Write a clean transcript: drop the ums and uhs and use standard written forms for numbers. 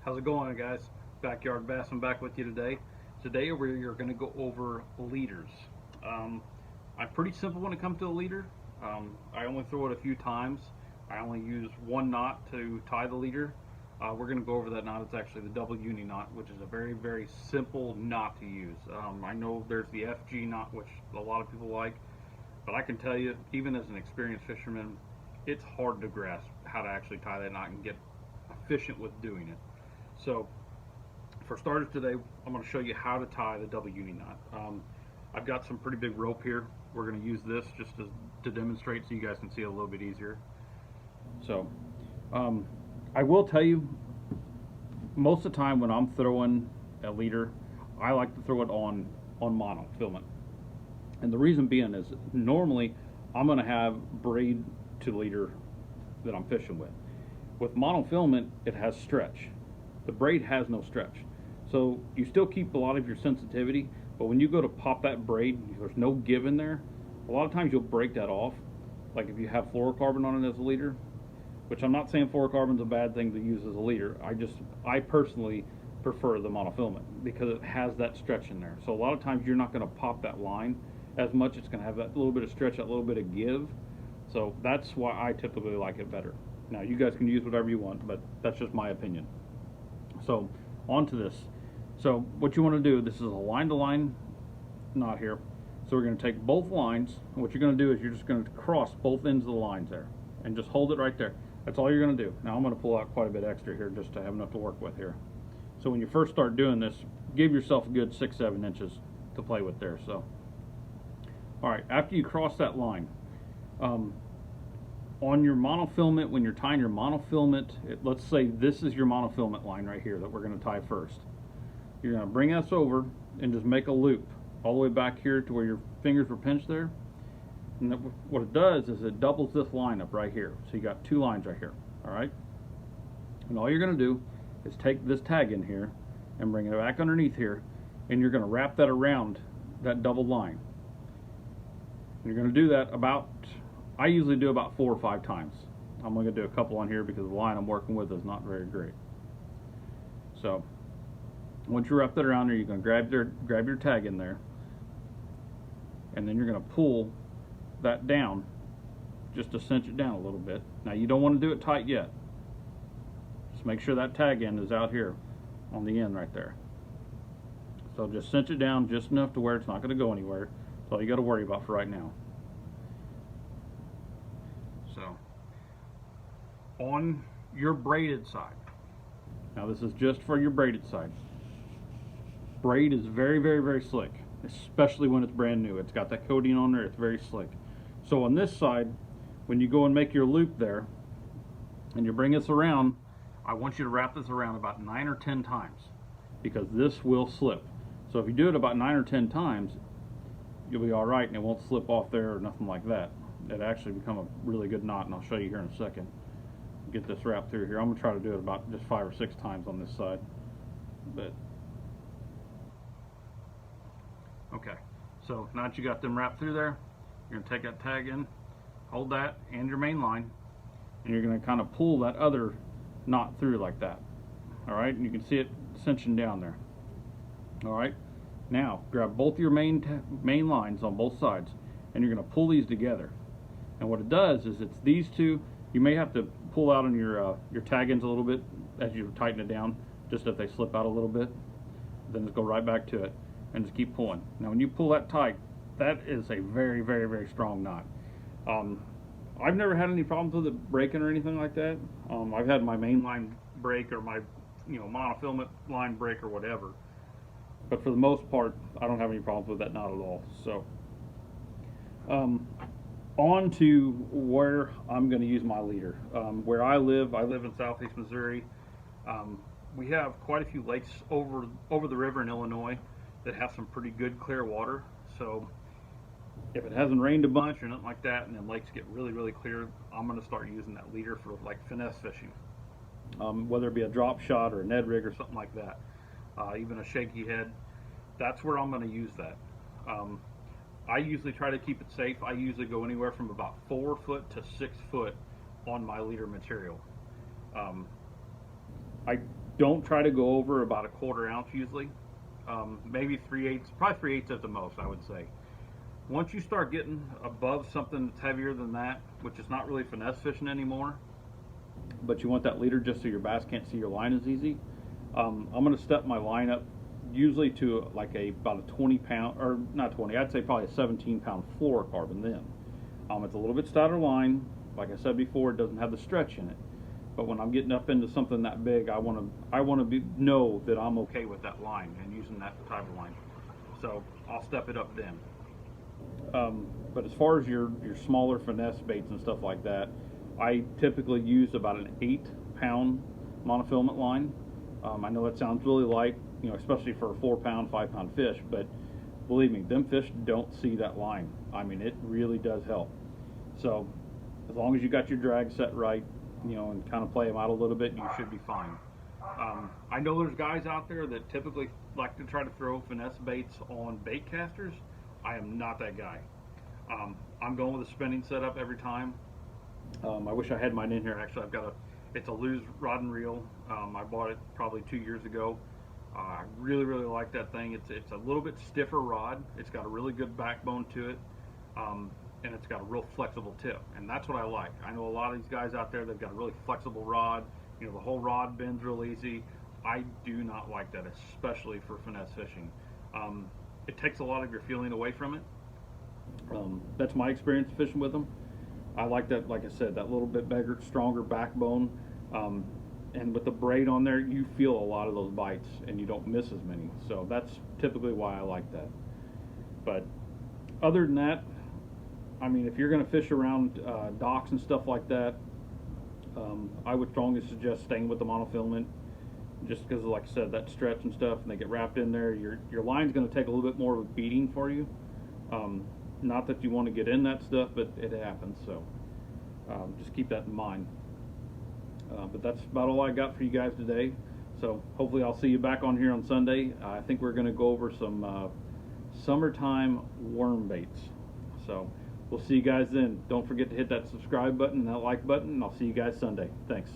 How's it going, guys? Backyard Bass. I'm back with you today. Today we're going to go over leaders. Um, I'm pretty simple when it comes to a leader. I only throw it a few times. I only use one knot to tie the leader. We're going to go over that knot. It's actually the double uni knot, which is a very simple knot to use. I know there's the FG knot, which a lot of people like, but I can tell you, even as an experienced fisherman, it's hard to grasp how to actually tie that knot and get efficient with doing it. So for starters today, I'm going to show you how to tie the double uni knot. I've got some pretty big rope here. We're going to use this just to demonstrate so you guys can see it a little bit easier. So I will tell you, most of the time when I'm throwing a leader, I like to throw it on monofilament. And the reason being is normally I'm going to have braid to leader that I'm fishing with. With monofilament, it has stretch. The braid has no stretch. So you still keep a lot of your sensitivity, but when you go to pop that braid, there's no give in there. A lot of times you'll break that off. Like if you have fluorocarbon on it as a leader, which I'm not saying fluorocarbon's a bad thing to use as a leader. I personally prefer the monofilament because it has that stretch in there. So a lot of times you're not going to pop that line as much. It's going to have that little bit of stretch, that little bit of give. So that's why I typically like it better. Now you guys can use whatever you want, but that's just my opinion. So on to this. So what you want to do, this is a line-to-line knot here. So we're going to take both lines, and what you're going to do is you're just going to cross both ends of the lines there and just hold it right there. That's all you're going to do. Now I'm going to pull out quite a bit extra here just to have enough to work with here. So when you first start doing this, give yourself a good 6-7 inches to play with there. So all right, after you cross that line, on your monofilament, when you're tying your monofilament, let's say this is your monofilament line right here that we're going to tie first. You're going to bring us over and just make a loop all the way back here to where your fingers were pinched there. And what it does is it doubles this line up right here. So you got two lines right here, all right? And all you're going to do is take this tag in here and bring it back underneath here, and you're going to wrap that around that doubled line. And you're going to do that about, I usually do about 4 or 5 times. I'm going to do a couple on here because the line I'm working with is not very great. So once you wrap that around there, you're going to grab your tag in there, and then you're going to pull that down just to cinch it down a little bit. Now you don't want to do it tight yet. Just make sure that tag end is out here on the end right there. So just cinch it down just enough to where it's not going to go anywhere. That's all you got to worry about for right now. So on your braided side, now this is just for your braided side. Braid is very slick, especially when it's brand new. It's got that coating on there, it's very slick. So on this side, when you go and make your loop there and you bring this around, I want you to wrap this around about 9 or 10 times because this will slip. So if you do it about 9 or 10 times, you'll be all right and it won't slip off there or nothing like that. It'll actually become a really good knot, and I'll show you here in a second. Get this wrapped through here. I'm gonna try to do it about just 5 or 6 times on this side. But okay, so now that you got them wrapped through there, you're gonna take that tag in, hold that and your main line, and you're gonna kind of pull that other knot through like that. All right, and you can see it cinching down there. All right, now grab both your main lines on both sides, and you're gonna pull these together. And what it does is it's these two. You may have to pull out on your tag ends a little bit as you tighten it down, just if they slip out a little bit. Then just go right back to it and just keep pulling. Now when you pull that tight, that is a very strong knot. I've never had any problems with it breaking or anything like that. I've had my main line break or my monofilament line break or whatever, but for the most part I don't have any problems with that knot at all. So on to where I'm going to use my leader. Where I live in southeast Missouri. We have quite a few lakes over the river in Illinois that have some pretty good clear water. So if it hasn't rained a bunch or nothing like that and then lakes get really clear, I'm going to start using that leader for like finesse fishing, whether it be a drop shot or a Ned rig or something like that, even a shaky head. That's where I'm going to use that. I usually try to keep it safe. I usually go anywhere from about 4 foot to 6 foot on my leader material. I Don't try to go over about a 1/4 ounce usually. Maybe 3/8, probably 3/8 at the most, I would say. Once you start getting above something that's heavier than that, which is not really finesse fishing anymore, but you want that leader just so your bass can't see your line as easy, I'm going to step my line up usually to like about a 20 pound, or not 20, I'd say probably a 17-pound fluorocarbon then. It's a little bit stouter line. Like I said before, it doesn't have the stretch in it. But when I'm getting up into something that big, I want to know that I'm okay with that line and using that type of line. So I'll step it up then. But as far as your smaller finesse baits and stuff like that, I typically use about an 8-pound monofilament line. I know that sounds really light, especially for a 4-pound, 5-pound fish, but believe me, them fish don't see that line. I mean, it really does help. So as long as you got your drag set right, and kind of play them out a little bit, you should be fine. I know there's guys out there that typically like to try to throw finesse baits on bait casters. I am not that guy. I'm going with a spinning setup every time. I wish I had mine in here. Actually, it's a Lew's rod and reel. I bought it probably 2 years ago. I really, really like that thing. It's a little bit stiffer rod. It's got a really good backbone to it. And it's got a real flexible tip, and that's what I like. I know a lot of these guys out there, they've got a really flexible rod. The whole rod bends real easy. I do not like that, especially for finesse fishing. It takes a lot of your feeling away from it. That's my experience fishing with them. I like that, like I said, that little bit bigger, stronger backbone. And with the braid on there, you feel a lot of those bites, and you don't miss as many. So that's typically why I like that. But other than that, I mean, if you're going to fish around docks and stuff like that, I would strongly suggest staying with the monofilament, just because, like I said, that stretch and stuff, and they get wrapped in there. Your line's going to take a little bit more of a beating for you. Not that you want to get in that stuff, but it happens. So just keep that in mind. But that's about all I got for you guys today. So hopefully I'll see you back on here on Sunday. I think we're going to go over some summertime worm baits. So we'll see you guys then. Don't forget to hit that subscribe button and that like button, and I'll see you guys Sunday. Thanks.